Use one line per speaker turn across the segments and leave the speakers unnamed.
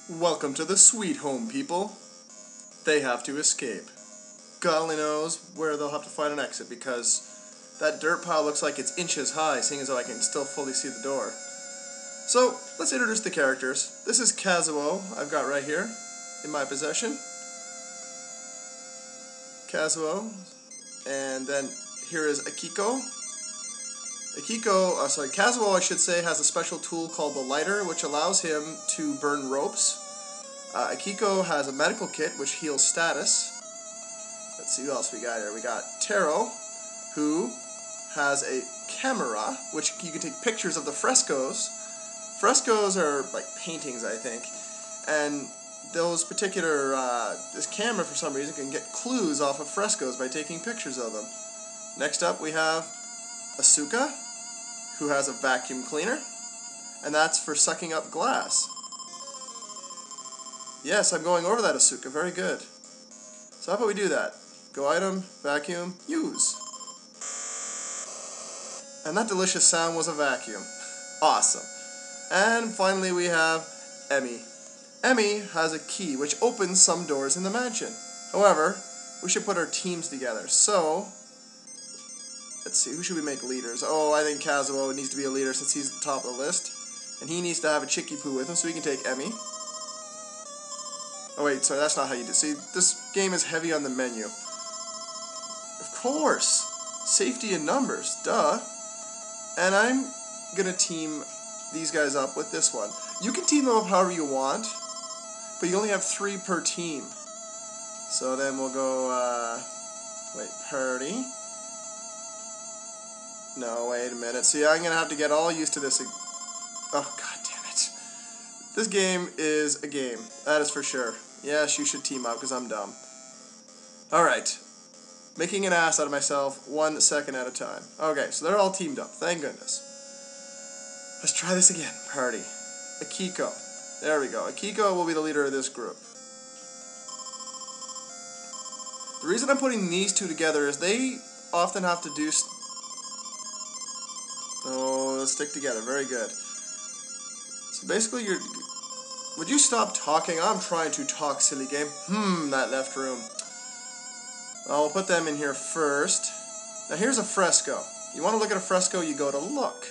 Welcome to the sweet home, people. They have to escape. God only knows where they'll have to find an exit because that dirt pile looks like it's inches high, seeing as though I can still fully see the door. So, let's introduce the characters. This is Kazuo, I've got right here in my possession. Kazuo. And then here is Akiko. Kazuo, I should say, has a special tool called the lighter, which allows him to burn ropes. Akiko has a medical kit, which heals status. Let's see who else we got here. We got Taro, who has a camera, which you can take pictures of the frescoes. Frescoes are like paintings, I think. And those particular, this camera, for some reason, can get clues off of frescoes by taking pictures of them. Next up, we have Asuka, who has a vacuum cleaner, and that's for sucking up glass. Yes, I'm going over that, Asuka. Very good. So how about we do that? Go item, vacuum, use. And that delicious sound was a vacuum. Awesome. And finally we have Emmy. Emmy has a key which opens some doors in the mansion. However, we should put our teams together. So, let's see, who should we make leaders? Oh, I think Kazuo needs to be a leader since he's at the top of the list. And he needs to have a Chicky Poo with him, so we can take Emmy. Oh wait, sorry, that's not how you do it. See, this game is heavy on the menu. Of course! Safety in numbers, duh. And I'm gonna team these guys up with this one. You can team them up however you want, but you only have 3 per team. So then we'll go, party. No, wait a minute. See, I'm going to have to get all used to this. Oh, god damn it. This game is a game. That is for sure. Yes, you should team up because I'm dumb. Alright. Making an ass out of myself 1 second at a time. Okay, so they're all teamed up. Thank goodness. Let's try this again. Party. Akiko. There we go. Akiko will be the leader of this group. The reason I'm putting these two together is they often have to do... Oh, let's stick together. Very good. So basically, you're... Would you stop talking? I'm trying to talk, silly game. That left room. Well, we'll put them in here first. Now, here's a fresco. You want to look at a fresco, you go to look.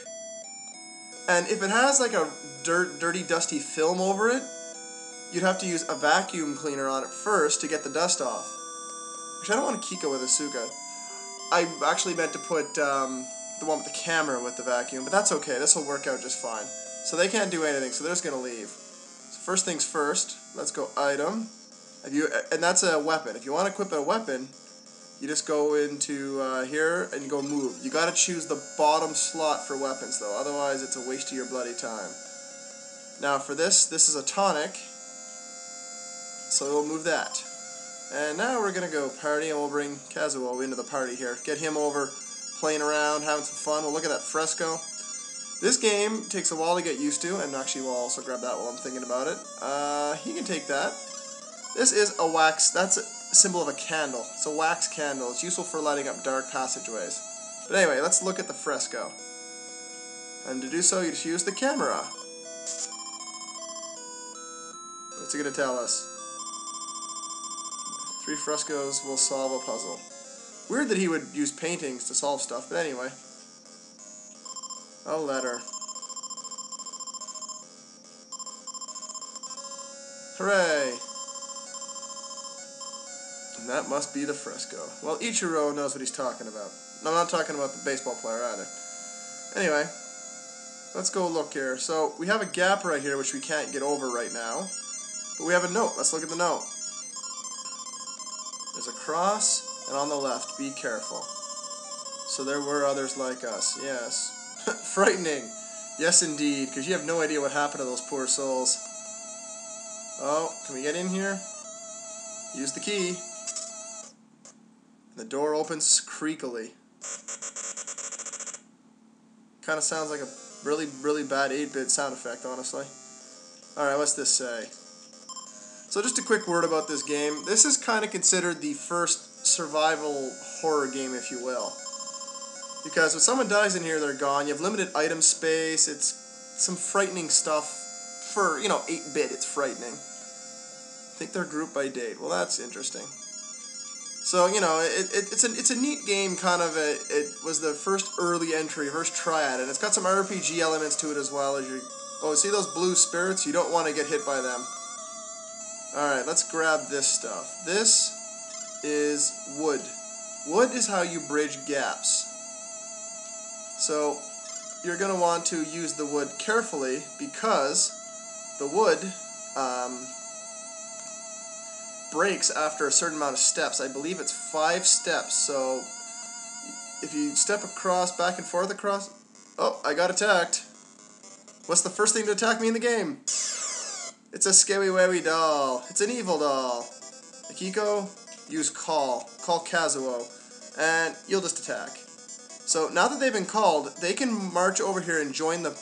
And if it has like a dirty, dusty film over it, you'd have to use a vacuum cleaner on it first to get the dust off. Actually, I don't want to Kiko with Asuka. I actually meant to put the one with the camera with the vacuum, but that's okay. This will work out just fine. So they can't do anything, so they're just going to leave. So first things first, let's go item. And that's a weapon. If you want to equip a weapon, you just go into here and you go move. You got to choose the bottom slot for weapons, though. Otherwise, it's a waste of your bloody time. Now for this is a tonic. So we'll move that. And now we're going to go party, and we'll bring Kazuo into the party here. Get him over, playing around, having some fun. We'll look at that fresco. This game takes a while to get used to, and actually we'll also grab that while I'm thinking about it. He can take that. This is a wax, that's a symbol of a candle. It's a wax candle. It's useful for lighting up dark passageways. But anyway, let's look at the fresco. And to do so, you just use the camera. What's it going to tell us? 3 frescoes will solve a puzzle. Weird that he would use paintings to solve stuff, but anyway. A letter. Hooray! And that must be the fresco. Well, Ichiro knows what he's talking about. No, I'm not talking about the baseball player either. Anyway, let's go look here. So, we have a gap right here which we can't get over right now. But we have a note. Let's look at the note. There's a cross, and on the left, be careful. So there were others like us, yes. Frightening. Yes, indeed, because you have no idea what happened to those poor souls. Oh, can we get in here? Use the key. The door opens creakily. Kind of sounds like a really, really bad 8-bit sound effect, honestly. Alright, what's this say? So just a quick word about this game. This is kind of considered the first survival horror game, if you will. Because when someone dies in here, they're gone. You have limited item space. It's some frightening stuff for, 8-bit, it's frightening. I think they're grouped by date. Well, that's interesting. So, it's a neat game, kind of. It was the first early entry, first try at it. It's got some RPG elements to it as well. See those blue spirits? You don't want to get hit by them. Alright, let's grab this stuff. This is wood. Wood is how you bridge gaps. So, you're going to want to use the wood carefully because the wood breaks after a certain amount of steps. I believe it's 5 steps. So, if you step across, back and forth across... Oh, I got attacked. What's the first thing to attack me in the game? It's a scary wary doll. It's an evil doll. Akiko, use call. Call Kazuo. And you'll just attack. So now that they've been called, they can march over here and join the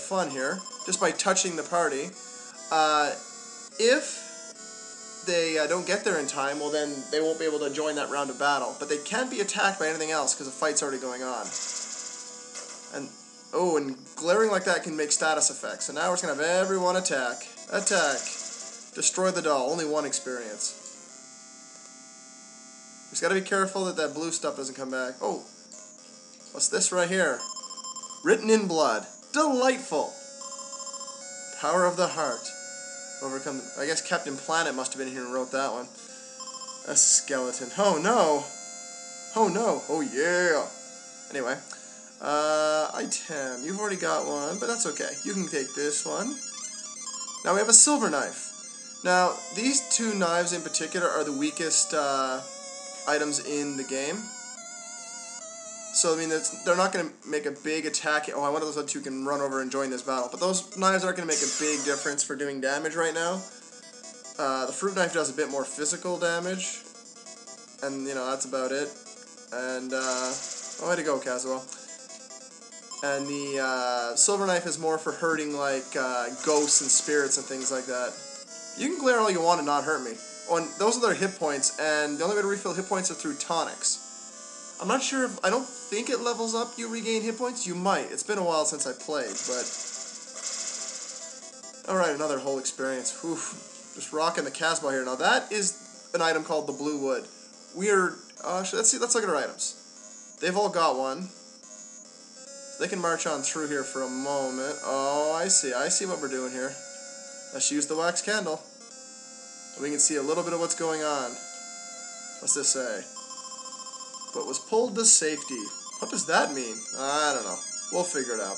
fun here just by touching the party. If they don't get there in time, well then they won't be able to join that round of battle. But they can't be attacked by anything else because the fight's already going on. And glaring like that can make status effects. So now we're just going to have everyone attack. Attack. Destroy the doll. Only 1 experience. Just got to be careful that blue stuff doesn't come back. Oh. What's this right here? Written in blood. Delightful. Power of the heart. Overcome. I guess Captain Planet must have been here and wrote that one. A skeleton. Oh no. Oh no. Oh yeah. Anyway. Item. You've already got one, but that's okay. You can take this one. Now we have a silver knife. Now, these 2 knives in particular are the weakest items in the game. So, I mean, they're not going to make a big attack. Oh, I wonder if those other 2 can run over and join this battle. But those knives aren't going to make a big difference for doing damage right now. The fruit knife does a bit more physical damage. And, that's about it. And, way to go, Kazuo. And the silver knife is more for hurting, like, ghosts and spirits and things like that. You can glare all you want and not hurt me. Oh, and those are their hit points, and the only way to refill hit points are through tonics. I'm not sure I don't think it levels up you regain hit points. You might. It's been a while since I played, but... Alright, another whole experience. Oof. Just rocking the Casbah here. Now, that is an item called the Blue Wood. Weird. Let's look at our items. They've all got one. They can march on through here for a moment. Oh, I see what we're doing here. Let's use the wax candle. We can see a little bit of what's going on. What's this say? But was pulled to safety. What does that mean? I don't know. We'll figure it out.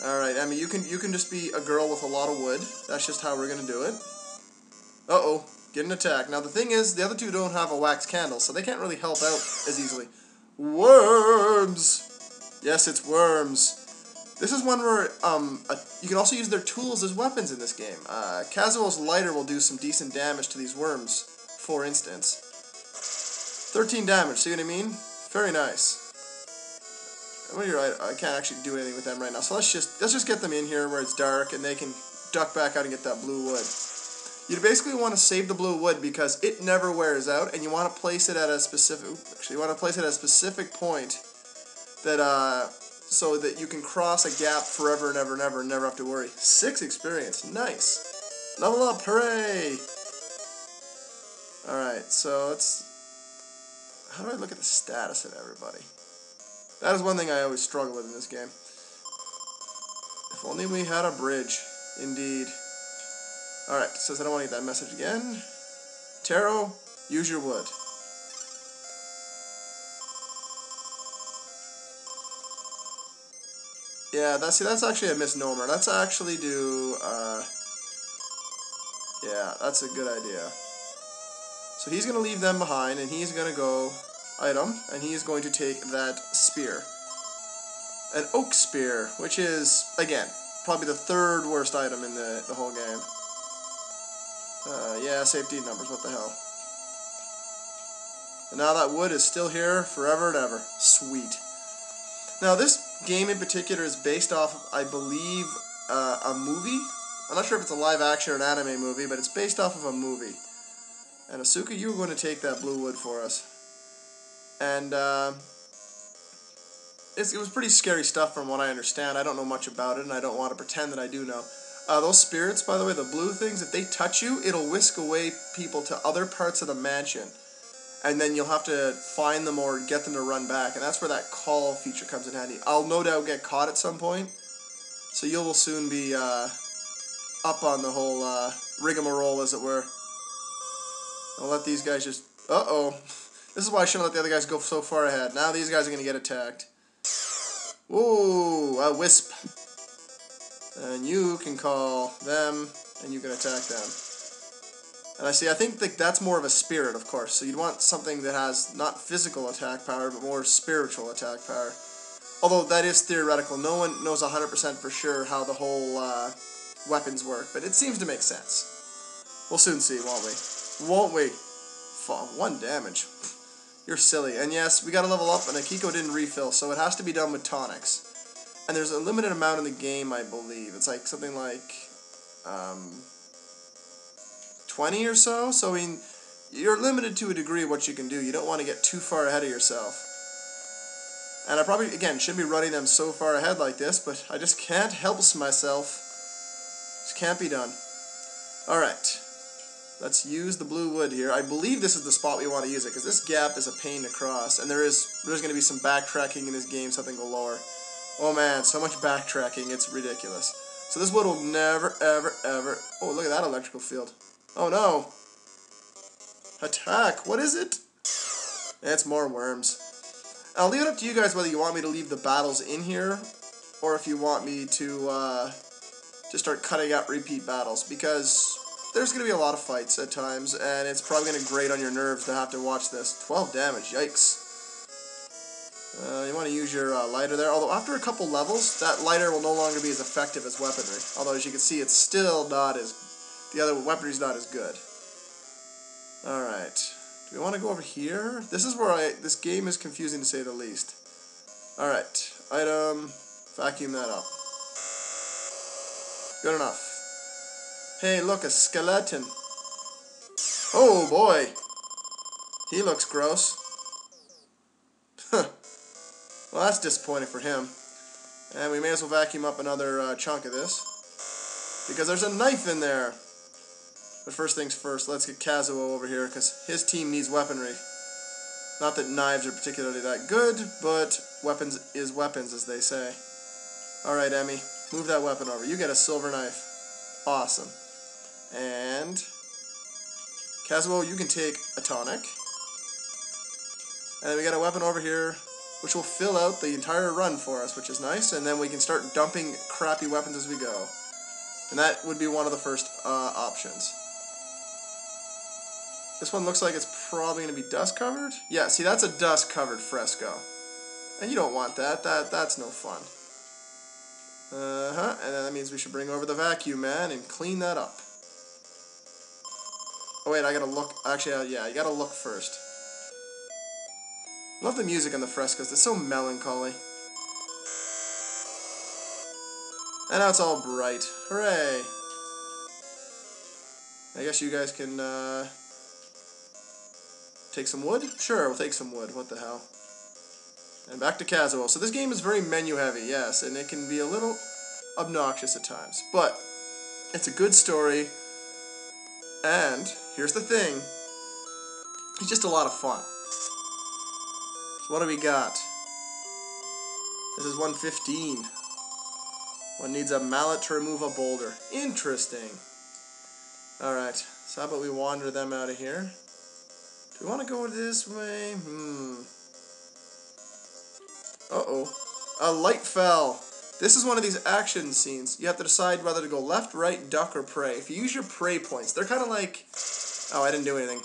Alright, Emmy, you can just be a girl with a lot of wood. That's just how we're going to do it. Uh-oh. Get an attack. Now, the thing is, the other 2 don't have a wax candle, so they can't really help out as easily. Worms! Yes, it's worms. This is one where you can also use their tools as weapons in this game. Kazuo's lighter will do some decent damage to these worms, for instance. 13 damage, see what I mean? Very nice. I can't actually do anything with them right now, so let's just get them in here where it's dark, and they can duck back out and get that blue wood. You basically want to save the blue wood because it never wears out, and you want to place it at a specific point that so that you can cross a gap forever and ever and ever and never have to worry. 6 experience, nice. Level up, hooray! Alright, so how do I look at the status of everybody? That is one thing I always struggle with in this game. If only we had a bridge, indeed. Alright, says I don't want to get that message again. Taro, use your wood. Yeah, that's actually a misnomer. Let's actually do, yeah, that's a good idea. So he's going to leave them behind, and he's going to go item, and he's going to take that spear. An oak spear, which is, again, probably the 3rd worst item in the whole game. Yeah, safety numbers, what the hell. And now that wood is still here forever and ever. Sweet. Now, this game in particular is based off of, I believe, a movie. I'm not sure if it's a live action or an anime movie, but it's based off of a movie. And Asuka, you were going to take that blue wood for us. And it was pretty scary stuff from what I understand. I don't know much about it, and I don't want to pretend that I do know. Those spirits, by the way, the blue things, if they touch you, it'll whisk away people to other parts of the mansion. And then you'll have to find them or get them to run back. And that's where that call feature comes in handy. I'll no doubt get caught at some point. So you will soon be up on the whole rigmarole, as it were. I'll let these guys just... Uh-oh. This is why I shouldn't let the other guys go so far ahead. Now these guys are going to get attacked. Ooh, a wisp. And you can call them, and you can attack them. And I think that's more of a spirit, of course. So you'd want something that has not physical attack power, but more spiritual attack power. Although that is theoretical. No one knows 100% for sure how the whole weapons work, but it seems to make sense. We'll soon see, won't we? Won't we? 1 damage. You're silly. And yes, we got to level up, and Akiko didn't refill, so it has to be done with tonics. And there's a limited amount in the game, I believe. It's like something like 20 or so. So, I mean, you're limited to a degree what you can do. You don't want to get too far ahead of yourself. And I probably, again, shouldn't be running them so far ahead like this, but I just can't help myself. This can't be done. Alright. Let's use the blue wood here. I believe this is the spot we want to use it, because this gap is a pain to cross, and there's going to be some backtracking in this game, something galore. Oh man, so much backtracking, it's ridiculous. So this wood will never, ever, ever... Oh, look at that electrical field. Oh no! Attack! What is it? It's more worms. I'll leave it up to you guys whether you want me to leave the battles in here, or if you want me to just start cutting out repeat battles, because there's going to be a lot of fights at times, and it's probably going to grate on your nerves to have to watch this. 12 damage, yikes. You want to use your lighter there, although after a couple levels, that lighter will no longer be as effective as weaponry. Although, as you can see, it's still not as... The other weaponry's not as good. Alright. Do we want to go over here? This is where this game is confusing to say the least. Alright. Item. Vacuum that up. Good enough. Hey, look, a skeleton. Oh, boy. He looks gross. Huh. Well, that's disappointing for him. And we may as well vacuum up another chunk of this, because there's a knife in there. But first things first, let's get Kazuo over here, because his team needs weaponry. Not that knives are particularly that good, but weapons is weapons, as they say. Alright, Emmy, move that weapon over. You get a silver knife. Awesome. And Kazuo, you can take a tonic. And then we got a weapon over here, which will fill out the entire run for us, which is nice. And then we can start dumping crappy weapons as we go. And that would be one of the first options. This one looks like it's probably going to be dust-covered. Yeah, see, that's a dust-covered fresco. And you don't want that. That's no fun. And then that means we should bring over the vacuum man and clean that up. Oh, wait, I gotta look. Actually, yeah, you gotta look first. Love the music on the frescoes. It's so melancholy. And now it's all bright. Hooray! I guess you guys can, take some wood? Sure, we'll take some wood. What the hell? And back to Kazuo. So this game is very menu heavy, yes, and it can be a little obnoxious at times. But it's a good story, and here's the thing. It's just a lot of fun. So what do we got? This is 115. One needs a mallet to remove a boulder. Interesting. Alright, so how about we wander them out of here? Do we want to go this way? Uh-oh. A light fell. This is one of these action scenes. You have to decide whether to go left, right, duck, or pray. If you use your pray points, they're kind of like... Oh, I didn't do anything.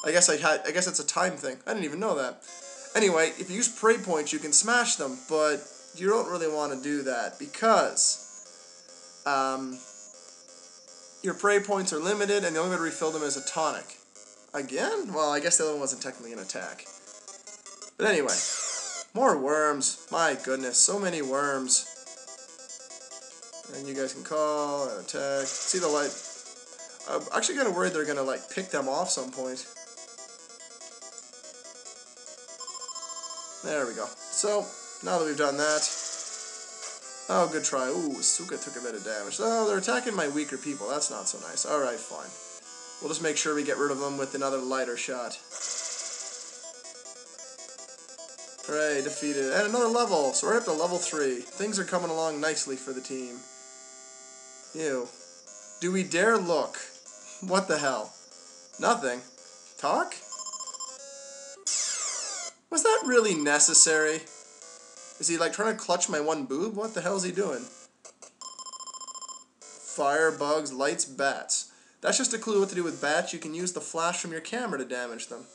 I guess it's a time thing. I didn't even know that. Anyway, if you use pray points, you can smash them, but you don't really want to do that because your pray points are limited, and the only way to refill them is a tonic. Again? Well, I guess the other one wasn't technically an attack. But anyway, more worms. My goodness, so many worms. And you guys can call and attack. See the light? I'm actually kind of worried they're going to, like, pick them off some point. There we go. So, now that we've done that, Oh, good try. Ooh, Suka took a bit of damage. Oh, they're attacking my weaker people. That's not so nice. Alright, fine. We'll just make sure we get rid of them with another lighter shot. Hooray, defeated. And another level. So we're up to level 3. Things are coming along nicely for the team. Ew. Do we dare look? What the hell? Nothing. Talk? Was that really necessary? Is he like trying to clutch my one boob? What the hell is he doing? Fire, bugs, lights, bats. That's just a clue what to do with bats. You can use the flash from your camera to damage them.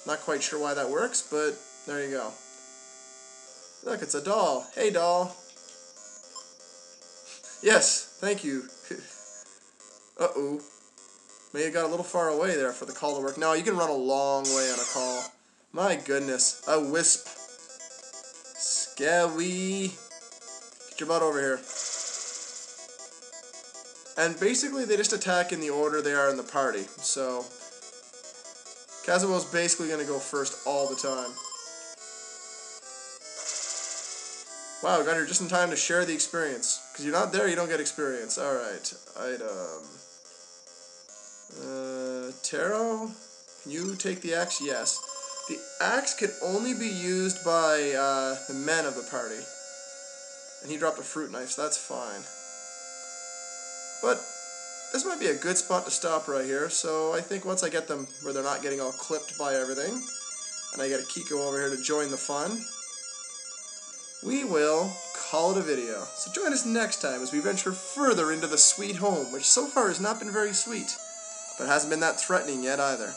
Not quite sure why that works, but there you go. Look, it's a doll. Hey, doll. Yes, thank you. Uh-oh. May have got a little far away there for the call to work. No, you can run a long way on a call. My goodness. A wisp. Scary. Get your butt over here. And basically, they just attack in the order they are in the party. So, Kazuo's basically going to go first all the time. Wow, got here just in time to share the experience. Because you're not there, you don't get experience. Alright. Item. Taro? Can you take the axe? Yes. The axe can only be used by the men of the party. And he dropped a fruit knife, so that's fine. But this might be a good spot to stop right here. So I think once I get them where they're not getting all clipped by everything, and I get a Kiko over here to join the fun, we will call it a video. So join us next time as we venture further into the sweet home, which so far has not been very sweet, but hasn't been that threatening yet either.